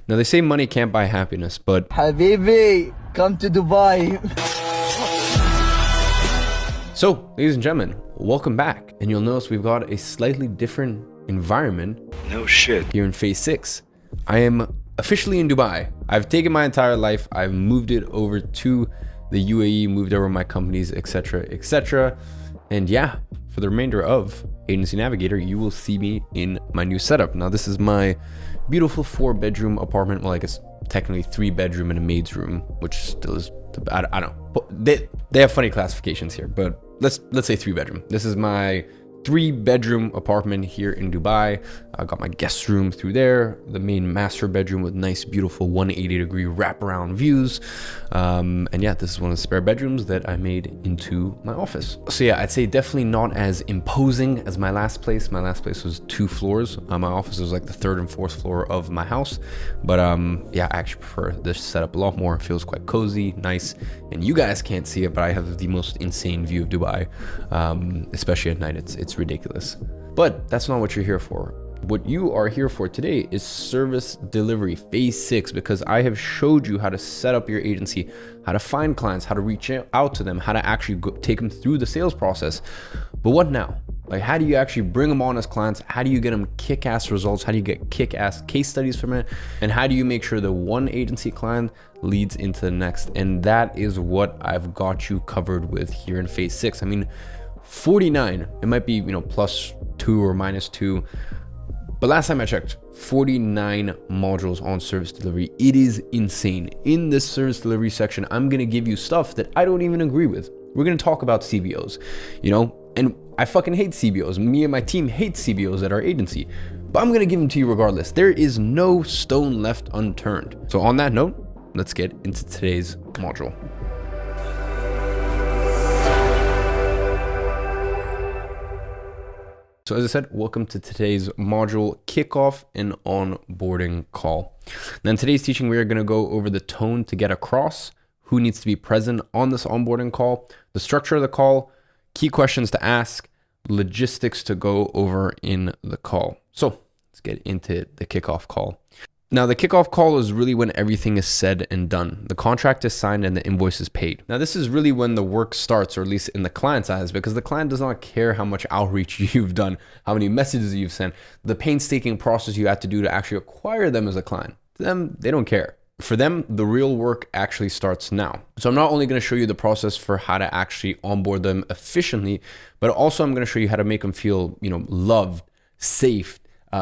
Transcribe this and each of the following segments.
Now, they say money can't buy happiness, but Habibi, come to Dubai. So, ladies and gentlemen, welcome back. And you'll notice we've got a slightly different environment. No shit. Here in phase 6. I am officially in Dubai. I've taken my entire life. I've moved it over to the UAE, moved over my companies, etc., etc. And yeah, for the remainder of Agency Navigator, you will see me in my new setup. Now, this is my beautiful 4-bedroom apartment. Well, I guess technically 3-bedroom and a maid's room, which still is, I don't know. They have funny classifications here, but let's say 3-bedroom. This is my 3-bedroom apartment here in Dubai. I got my guest room through there, the main master bedroom with nice, beautiful 180-degree wraparound views. And yeah, this is one of the spare bedrooms that I made into my office. So yeah, I'd say definitely not as imposing as my last place. My last place was 2 floors. My office was like the 3rd and 4th floor of my house. But yeah, I actually prefer this setup a lot more. It feels quite cozy, nice. And you guys can't see it, but I have the most insane view of Dubai, especially at night. It's ridiculous. But that's not what you're here for. What you are here for today is service delivery phase 6, because I have showed you how to set up your agency, how to find clients, how to reach out to them, how to actually take them through the sales process. But what now? Like, how do you actually bring them on as clients? How do you get them kick-ass results? How do you get kick-ass case studies from it? And how do you make sure that one agency client leads into the next? And that is what I've got you covered with here in phase 6. I mean, 49, it might be, +2 or -2. But last time I checked, 49 modules on service delivery. It is insane. In this service delivery section, I'm going to give you stuff that I don't even agree with. We're going to talk about CBOs, and I fucking hate CBOs. Me and my team hate CBOs at our agency, but I'm going to give them to you regardless. There is no stone left unturned. So on that note, let's get into today's module. So as I said, welcome to today's module kickoff and onboarding call. Now in today's teaching, we are going to go over the tone to get across, who needs to be present on this onboarding call, the structure of the call, key questions to ask, logistics to go over in the call. So let's get into the kickoff call. Now, the kickoff call is really when everything is said and done. The contract is signed and the invoice is paid. Now, this is really when the work starts, or at least in the client's eyes, because the client does not care how much outreach you've done, how many messages you've sent, the painstaking process you had to do to actually acquire them as a client. To them, they don't care. For them, the real work actually starts now. So I'm not only going to show you the process for how to actually onboard them efficiently, but also I'm going to show you how to make them feel, loved, safe,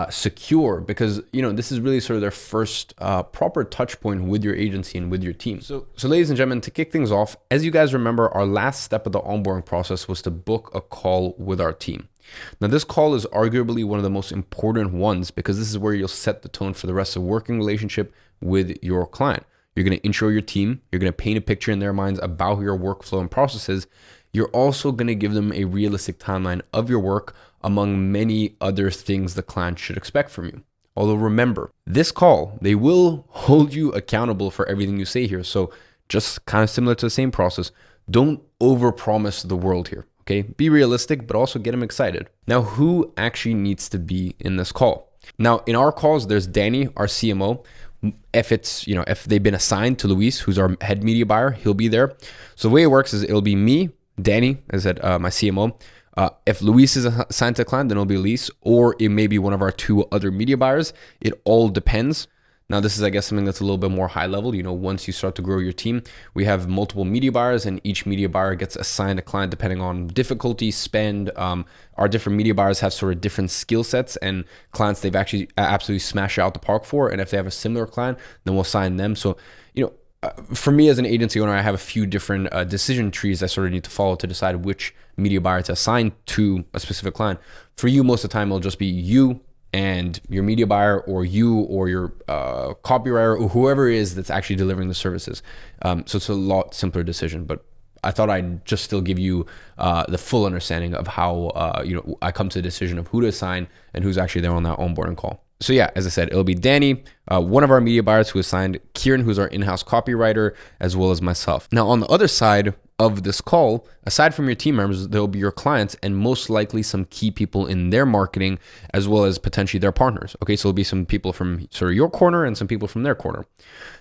secure, because this is really sort of their first proper touch point with your agency and with your team. So ladies and gentlemen, to kick things off, as you guys remember, our last step of the onboarding process was to book a call with our team. Now, this call is arguably one of the most important ones, because this is where you'll set the tone for the rest of the working relationship with your client. You're going to intro your team. You're going to paint a picture in their minds about your workflow and processes. You're also going to give them a realistic timeline of your work, among many other things the client should expect from you. Although remember, this call, they will hold you accountable for everything you say here. So just kind of similar to the same process, don't overpromise the world here, okay? Be realistic, but also get them excited. Now, who actually needs to be in this call? Now, in our calls, there's Danny, our CMO. If it's, if they've been assigned to Luis, who's our head media buyer, he'll be there. So the way it works is it'll be me, Danny, as at my CMO. If Luis is assigned to a client, then it'll be Luis, or it may be one of our 2 other media buyers. It all depends. Now, this is, I guess, something that's a little bit more high level. Once you start to grow your team, we have multiple media buyers, and each media buyer gets assigned a client depending on difficulty, spend. Our different media buyers have sort of different skill sets and clients they've actually absolutely smashed out the park for. And if they have a similar client, then we'll assign them. So, for me as an agency owner, I have a few different decision trees I sort of need to follow to decide which media buyer to assign to a specific client. For you, most of the time, it'll just be you and your media buyer, or you or your copywriter, or whoever it is that's actually delivering the services. So it's a lot simpler decision, but I thought I'd just still give you the full understanding of how I come to the decision of who to assign and who's actually there on that onboarding call. So yeah, as I said, it'll be Danny, one of our media buyers who assigned, Kieran, who's our in-house copywriter, as well as myself. Now, on the other side of this call, aside from your team members, there'll be your clients and most likely some key people in their marketing, as well as potentially their partners. Okay, so there'll be some people from sort of your corner and some people from their corner.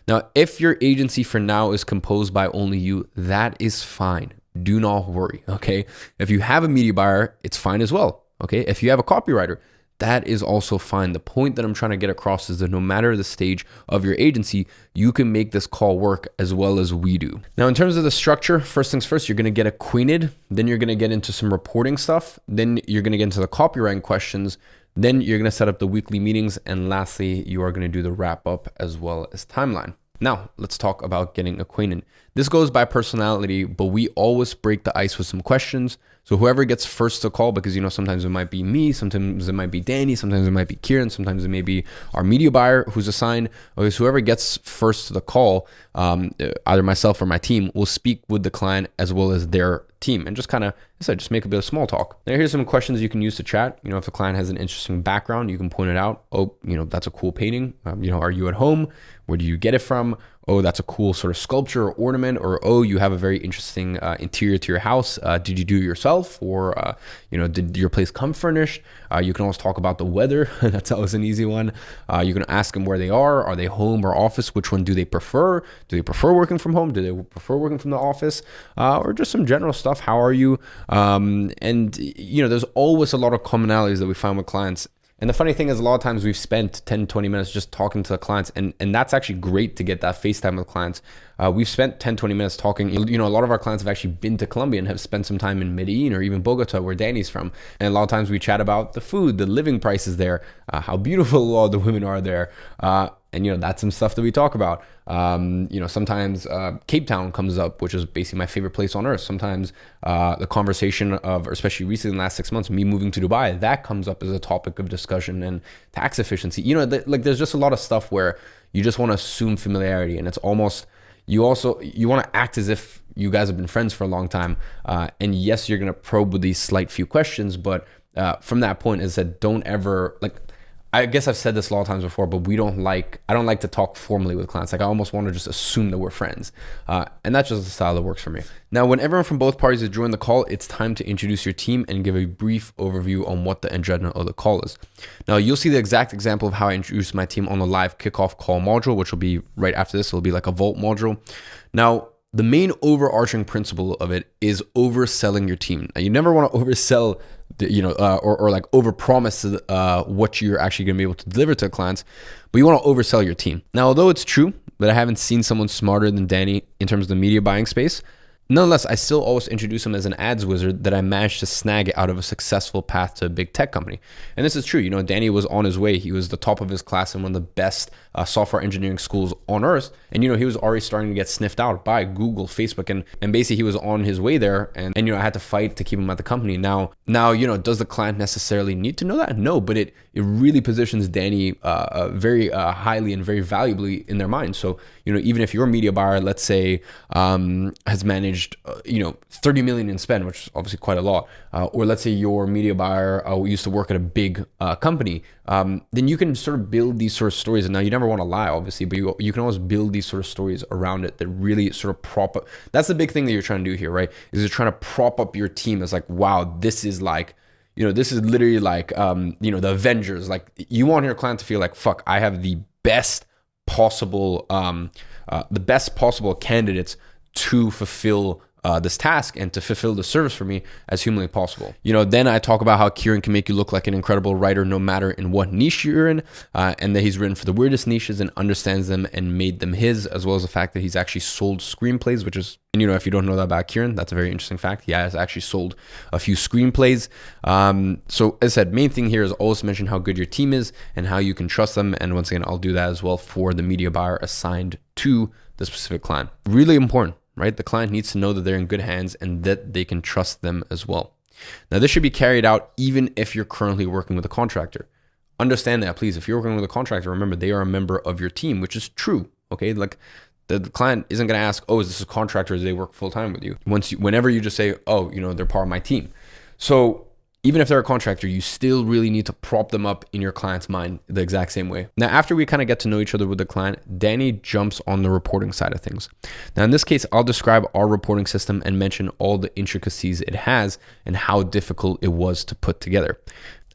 Now, if your agency for now is composed by only you, that is fine. Do not worry, okay? If you have a media buyer, it's fine as well, okay? If you have a copywriter, that is also fine. The point that I'm trying to get across is that no matter the stage of your agency, you can make this call work as well as we do. Now, in terms of the structure, first things first, you're going to get acquainted. Then you're going to get into some reporting stuff. Then you're going to get into the copywriting questions. Then you're going to set up the weekly meetings. And lastly, you are going to do the wrap up as well as timeline. Now, let's talk about getting acquainted. This goes by personality, but we always break the ice with some questions. So whoever gets first to call, because sometimes it might be me, sometimes it might be Danny, sometimes it might be Kieran, sometimes it may be our media buyer who's assigned. Okay, so whoever gets first to the call, either myself or my team, will speak with the client as well as their team and just kind of, just make a bit of small talk. Now, here's some questions you can use to chat. If the client has an interesting background, you can point it out. Oh, that's a cool painting. Are you at home? Where do you get it from? Oh, that's a cool sort of sculpture or ornament. Or, oh, you have a very interesting interior to your house. Did you do it yourself? Or, did your place come furnished? You can always talk about the weather. That's always an easy one. You can ask them where they are. Are they home or office? Which one do they prefer? Do they prefer working from home? Do they prefer working from the office? Or just some general stuff. How are you? There's always a lot of commonalities that we find with clients. And the funny thing is, a lot of times we've spent 10, 20 minutes just talking to the clients, and that's actually great to get that FaceTime with clients. We've spent 10, 20 minutes talking. A lot of our clients have actually been to Colombia and have spent some time in Medellin or even Bogota, where Danny's from. And a lot of times we chat about the food, the living prices there, how beautiful all the women are there. That's some stuff that we talk about. Sometimes Cape Town comes up, which is basically my favorite place on earth. Sometimes the conversation of, or especially recently in the last 6 months, me moving to Dubai, that comes up as a topic of discussion, and tax efficiency. There's just a lot of stuff where you just want to assume familiarity, and it's almost, you want to act as if you guys have been friends for a long time. And yes, you're going to probe with these slight few questions, but from that point is that don't ever, I guess I've said this a lot of times before, but I don't like to talk formally with clients. I almost want to just assume that we're friends. And that's just the style that works for me. Now, when everyone from both parties has joined the call, it's time to introduce your team and give a brief overview on what the agenda of the call is. Now, you'll see the exact example of how I introduce my team on the live kickoff call module, which will be right after this. It'll be like a Vault module. Now, the main overarching principle of it is overselling your team. Now, you never want to oversell or like overpromise what you're actually going to be able to deliver to clients, but you want to oversell your team. Now, although it's true that I haven't seen someone smarter than Danny in terms of the media buying space, nonetheless, I still always introduce him as an ads wizard that I managed to snag out of a successful path to a big tech company. And this is true. Danny was on his way. He was the top of his class in one of the best software engineering schools on earth. And, he was already starting to get sniffed out by Google, Facebook, and basically he was on his way there. And I had to fight to keep him at the company. Now, does the client necessarily need to know that? No, but it really positions Danny very highly and very valuably in their mind. So, even if your media buyer, let's say, has managed 30 million in spend, which is obviously quite a lot, or let's say your media buyer used to work at a big company, then you can sort of build these sort of stories. And now you never want to lie, obviously, but you can always build these sort of stories around it that really sort of prop up. That's the big thing that you're trying to do here, right? Is you're trying to prop up your team as like, wow, this is like, this is literally like, the Avengers. Like, you want your client to feel like, fuck, I have the best possible candidates to fulfill this task and to fulfill the service for me as humanly possible. Then I talk about how Kieran can make you look like an incredible writer no matter in what niche you're in, and that he's written for the weirdest niches and understands them and made them his, as well as the fact that he's actually sold screenplays, which is, and if you don't know that about Kieran, that's a very interesting fact. He has actually sold a few screenplays. So as I said, main thing here is always mention how good your team is and how you can trust them. And once again, I'll do that as well for the media buyer assigned to the specific client. Really important, right? The client needs to know that they're in good hands and that they can trust them as well. Now, this should be carried out even if you're currently working with a contractor. Understand that, please. If you're working with a contractor, remember they are a member of your team, which is true. Okay, like the client isn't going to ask, "Oh, is this a contractor? Or do they work full time with you?" Whenever you just say, "Oh, they're part of my team." So Even if they're a contractor, you still really need to prop them up in your client's mind the exact same way. Now, after we kind of get to know each other with the client, Danny jumps on the reporting side of things. Now, in this case, I'll describe our reporting system and mention all the intricacies it has and how difficult it was to put together.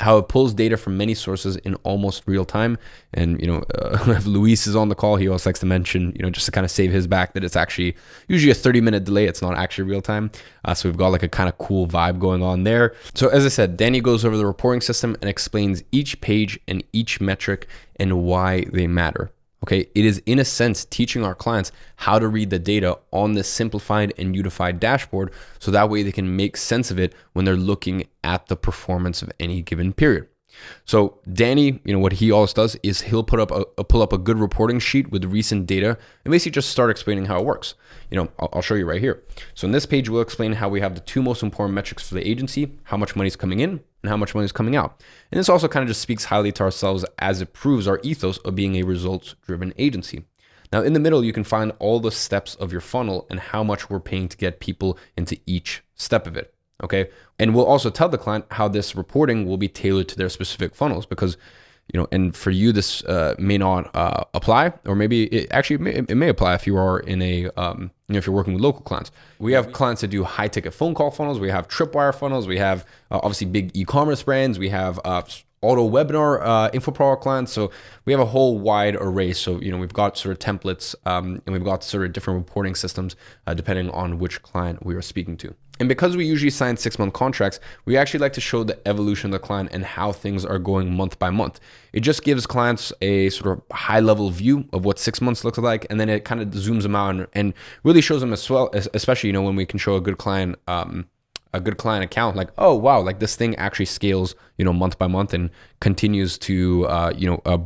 How it pulls data from many sources in almost real time. And, if Luis is on the call, he always likes to mention, just to kind of save his back, that it's actually usually a 30-minute delay. It's not actually real time. So we've got like a kind of cool vibe going on there. So as I said, Danny goes over the reporting system and explains each page and each metric and why they matter. Okay, it is in a sense teaching our clients how to read the data on this simplified and unified dashboard so that way they can make sense of it when they're looking at the performance of any given period. So Danny, what he always does is he'll pull up a good reporting sheet with recent data and basically just start explaining how it works. I'll show you right here. So in this page, we'll explain how we have the two most important metrics for the agency, how much money is coming in and how much money is coming out. And this also kind of just speaks highly to ourselves as it proves our ethos of being a results-driven agency. Now in the middle, you can find all the steps of your funnel and how much we're paying to get people into each step of it. Okay. And we'll also tell the client how this reporting will be tailored to their specific funnels because, and for you, this may not apply, or maybe it may apply if you are in a, if you're working with local clients. We have clients that do high ticket phone call funnels. We have tripwire funnels. We have obviously big e-commerce brands. We have auto webinar info product clients. So we have a whole wide array. So, we've got sort of templates and we've got sort of different reporting systems depending on which client we are speaking to. And because we usually sign 6-month contracts, we actually like to show the evolution of the client and how things are going month by month. It just gives clients a sort of high level view of what 6 months looks like. And then it kind of zooms them out and really shows them as well, especially, when we can show a good client account, like, oh, wow, like this thing actually scales, month by month and continues to,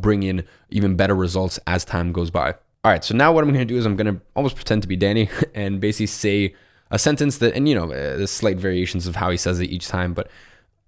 bring in even better results as time goes by. All right. So now what I'm going to do is I'm going to almost pretend to be Danny and basically say a sentence that, and there's slight variations of how he says it each time, but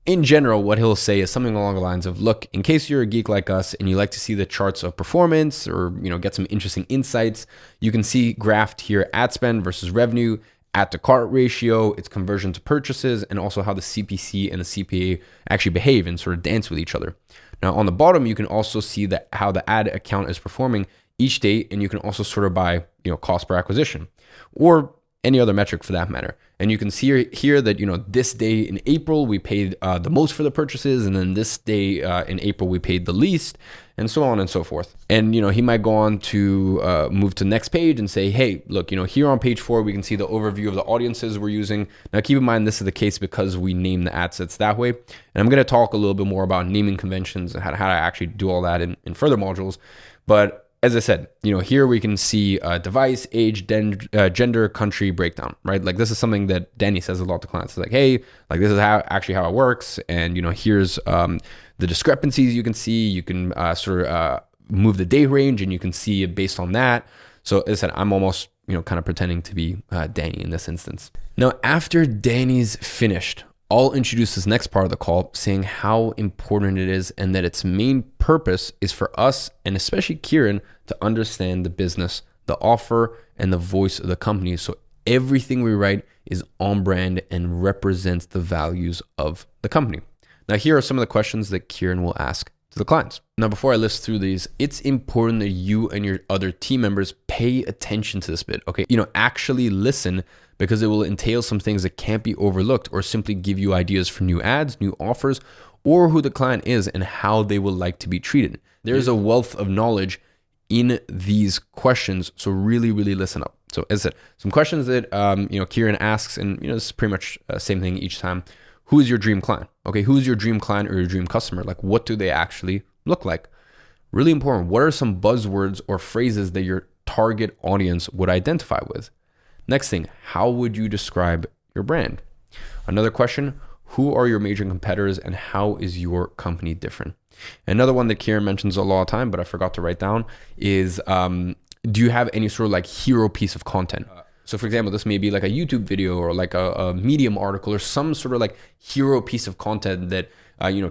in general, what he'll say is something along the lines of, look, in case you're a geek like us and you like to see the charts of performance or, get some interesting insights, you can see graphed here ad spend versus revenue, add to cart ratio, its conversion to purchases, and also how the CPC and the CPA actually behave and sort of dance with each other. Now on the bottom, you can also see that how the ad account is performing each day, and you can also sort of by, cost per acquisition or any other metric for that matter. And you can see here that, this day in April, we paid the most for the purchases. And then this day in April, we paid the least, and so on and so forth. And, he might go on to move to the next page and say, hey, look, here on page 4, we can see the overview of the audiences we're using. Now, keep in mind, this is the case because we name the ad sets that way. And I'm going to talk a little bit more about naming conventions and how to actually do all that in further modules. But as I said, here we can see device, age, gender, country breakdown, right? Like this is something that Danny says a lot to clients. It's like, hey, like this is how it works. And, here's the discrepancies you can see. You can sort of move the day range and you can see it based on that. So as I said, I'm almost, kind of pretending to be Danny in this instance. Now, after Danny's finished, I'll introduce this next part of the call saying how important it is and that its main purpose is for us and especially Kieran to understand the business, the offer, and the voice of the company. So everything we write is on brand and represents the values of the company. Now, here are some of the questions that Kieran will ask to the clients. Now, before I list through these, it's important that you and your other team members pay attention to this bit, okay? Actually listen, because it will entail some things that can't be overlooked or simply give you ideas for new ads, new offers, or who the client is and how they would like to be treated. There's a wealth of knowledge in these questions, so really, really listen up. So as I said, some questions that Kieran asks, and this is pretty much the same thing each time. Who is your dream client? Okay, who is your dream client or your dream customer? Like, what do they actually look like? Really important. What are some buzzwords or phrases that your target audience would identify with? Next thing, how would you describe your brand? Another question, who are your major competitors and how is your company different? Another one that Kieran mentions a lot of time, but I forgot to write down is, do you have any sort of like hero piece of content? So for example, this may be like a YouTube video or like a Medium article or some sort of like hero piece of content that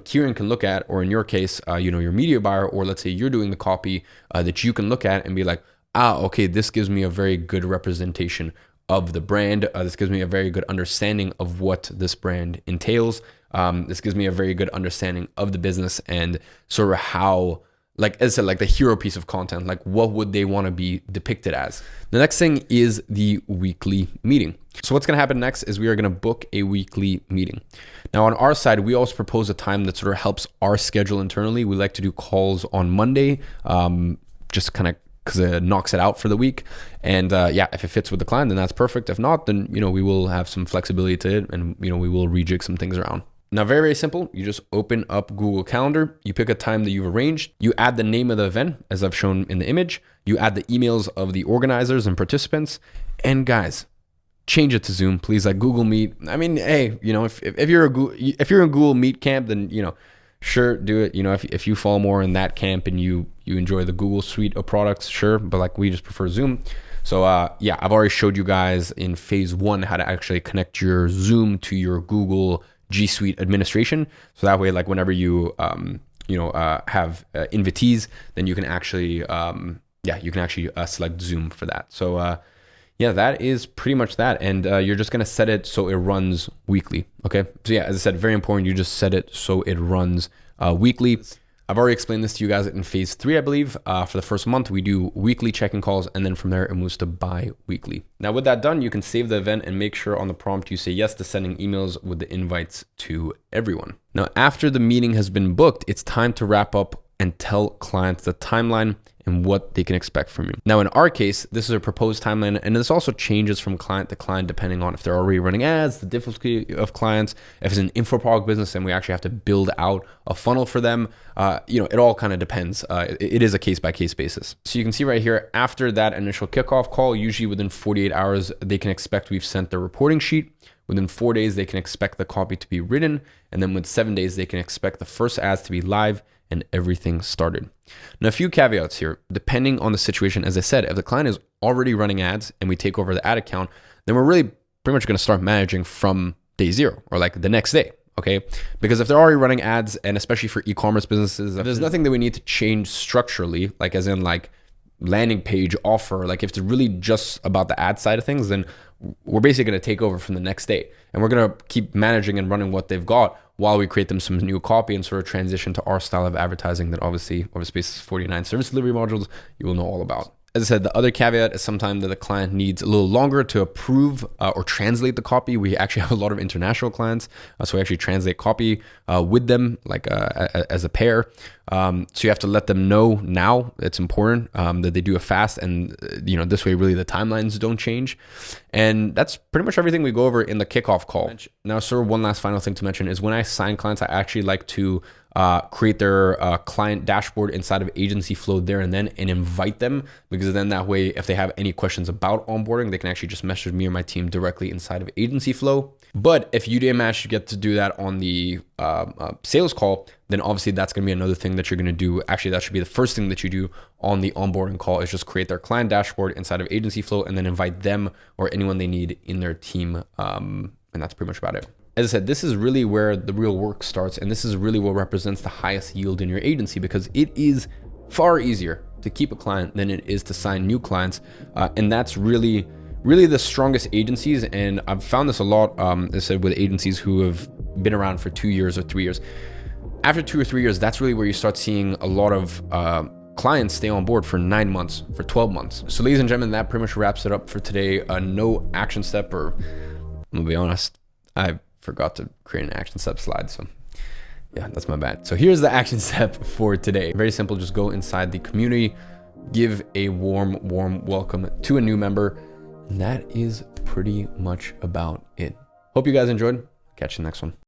Kieran can look at, or in your case, your media buyer, or let's say you're doing the copy that you can look at and be like, okay, this gives me a very good representation of the brand. This gives me a very good understanding of what this brand entails. This gives me a very good understanding of the business and sort of how, like as I said, like the hero piece of content, like what would they want to be depicted as? The next thing is the weekly meeting. So what's going to happen next is we are going to book a weekly meeting. Now on our side, we also propose a time that sort of helps our schedule internally. We like to do calls on Monday, just kind of because it knocks it out for the week. And yeah, if it fits with the client, then that's perfect. If not, then, you know, we will have some flexibility to it and, you know, we will rejig some things around. Now, very, very simple. You just open up Google Calendar. You pick a time that you've arranged. You add the name of the event, as I've shown in the image. You add the emails of the organizers and participants. And guys, change it to Zoom, please. Like Google Meet. I mean, hey, you know, if you're in Google Meet camp, then, you know, sure, do it. You know, if you fall more in that camp and you enjoy the Google suite of products, sure. But like we just prefer Zoom. So yeah, I've already showed you guys in phase 1 how to actually connect your Zoom to your Google G Suite administration. So that way, like whenever you have invitees, then you can actually select Zoom for that. So yeah, that is pretty much that. And you're just gonna set it so it runs weekly. Okay. So yeah, as I said, very important. You just set it so it runs weekly. I've already explained this to you guys in phase 3, I believe. For the first month, we do weekly check-in calls, and then from there it moves to bi-weekly. Now with that done, you can save the event and make sure on the prompt you say yes to sending emails with the invites to everyone. Now, after the meeting has been booked, it's time to wrap up and tell clients the timeline and what they can expect from you. Now, in our case, this is a proposed timeline, and this also changes from client to client depending on if they're already running ads, the difficulty of clients, if it's an info product business and we actually have to build out a funnel for them. You know, it all kind of depends. It is a case-by-case basis. So you can see right here, after that initial kickoff call, usually within 48 hours, they can expect we've sent the reporting sheet. Within 4 days, they can expect the copy to be written. And then with 7 days, they can expect the first ads to be live and everything started. Now, a few caveats here. Depending on the situation, as I said, if the client is already running ads and we take over the ad account, then we're really pretty much going to start managing from day 0 or like the next day. Okay. Because if they're already running ads, and especially for e-commerce businesses, there's nothing that we need to change structurally, like as in like landing page offer. Like if it's really just about the ad side of things, then we're basically going to take over from the next day, and we're going to keep managing and running what they've got while we create them some new copy and sort of transition to our style of advertising that obviously Overspace's 49 service delivery modules you will know all about. As I said, the other caveat is sometimes that the client needs a little longer to approve or translate the copy. We actually have a lot of international clients, so we actually translate copy with them, like as a pair. So you have to let them know now. It's important that they do it fast, and you know, this way really the timelines don't change. And that's pretty much everything we go over in the kickoff call. Now, sort of one last final thing to mention is when I sign clients, I actually like to create their client dashboard inside of Agency Flow there and then, and invite them, because then that way, if they have any questions about onboarding, they can actually just message me or my team directly inside of Agency Flow. But if you didn't manage to get to do that on the sales call, then obviously that's going to be another thing that you're going to do. Actually, that should be the first thing that you do on the onboarding call, is just create their client dashboard inside of Agency Flow and then invite them or anyone they need in their team. And that's pretty much about it. As I said, this is really where the real work starts, and this is really what represents the highest yield in your agency, because it is far easier to keep a client than it is to sign new clients. And that's really the strongest agencies. And I've found this a lot, as I said, with agencies who have been around for 2 years or 3 years. After 2 or 3 years, that's really where you start seeing a lot of clients stay on board for 9 months, for 12 months. So ladies and gentlemen, that pretty much wraps it up for today. No action step, or I'm gonna be honest, I forgot to create an action step slide. So yeah, that's my bad. So here's the action step for today. Very simple. Just go inside the community, give a warm welcome to a new member. And that is pretty much about it. Hope you guys enjoyed. Catch you next one.